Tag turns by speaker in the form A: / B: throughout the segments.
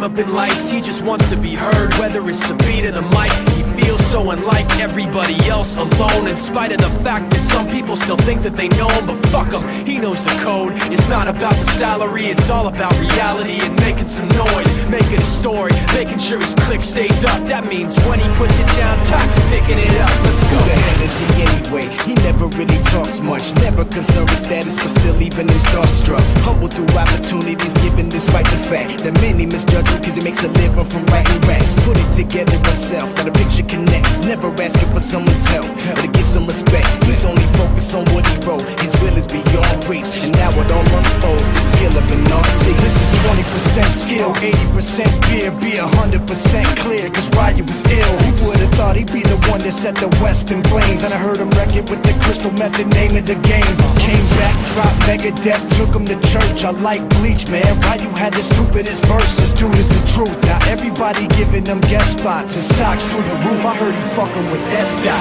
A: up in lights, he just wants to be heard. Whether it's the beat or the mic, he feels so unlike everybody else, alone. In spite of the fact that some people still think that they know him, but fuck him, he knows the code. It's not about the salary, it's all about reality and making some noise, making a story, making sure his click stays up. That means when he puts it down, Tox picking it up. Let's go.
B: Who the hell is he anyway? He never really talks much, never concerned with status, but still even in starstruck. Humble through opportunities, given despite the fact that many misjudge him cause he makes a living from writing raps. Put it together himself, got a picture connects, never asking for someone's help or to get some respect. He's only focused on what he wrote, his will is beyond reach, and now it all unfolds, the skill of an artist.
C: This is 20% skill, 80% fear, be 100% clear, cause Ryu was ill. Who would've thought he'd be the one that set the West in flames? And I heard him wreck it with the crystal method, name of the game. Came back, dropped Megadeth, took him to church. I like Bleach, man, Ryu had the stupidest verse, this dude is the truth. Now everybody giving them guest spots and stocks through the roof. I heard he fucking with S-Dot.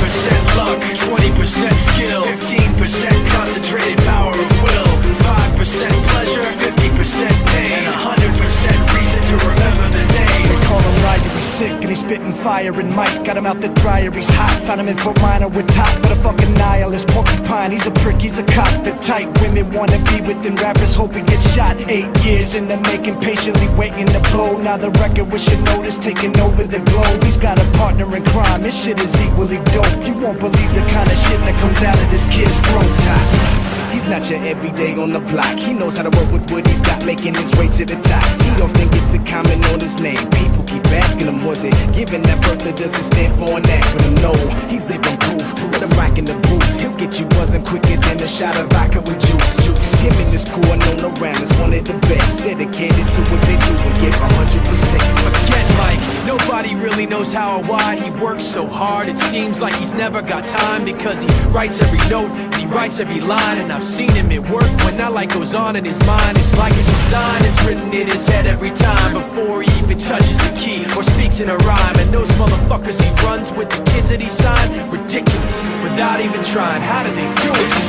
A: This is 10% luck, 20% skill, 15% concentrated power of will, 5% pleasure, 50% pain, and 100% reason to remember the name.
C: They call him Ryu, he's sick and he's spitting fire. And Mike got him out the dryer, he's hot. Found him in Fort Minor with top, but a fucking nihilist porcupine. He's a prick, he's a cop. The type women wanna be within rappers, hope he gets shot. 8 years in the making, patiently waiting to blow. Now the record with your notice taking over the globe. He's got a partner in crime, this shit is equally dope. You won't believe the kind of shit that comes out of this kid's throat.
B: He's not your everyday on the block. He knows how to work with what he's got, making his way to the top. He don't think it's a comment on his name. People keep asking him, was it given that birth that doesn't stand for an acronym? No, he's living proof. Let him rock in the booth. He'll get you buzzing quicker than a shot of vodka with juice. Him and his crew are known around as one of the best, dedicated to what they do and give 100%.
A: Forget Mike, nobody really knows how or why he works so hard. It seems like he's never got time because he writes every note and he writes every line. And I've seen him at work when that light goes on in his mind. It's like a design is written in his head every time before he even touches a key or speaks in a rhyme. And those motherfuckers he runs with, the kids that he signed, ridiculous, without even trying. How do they do it? This is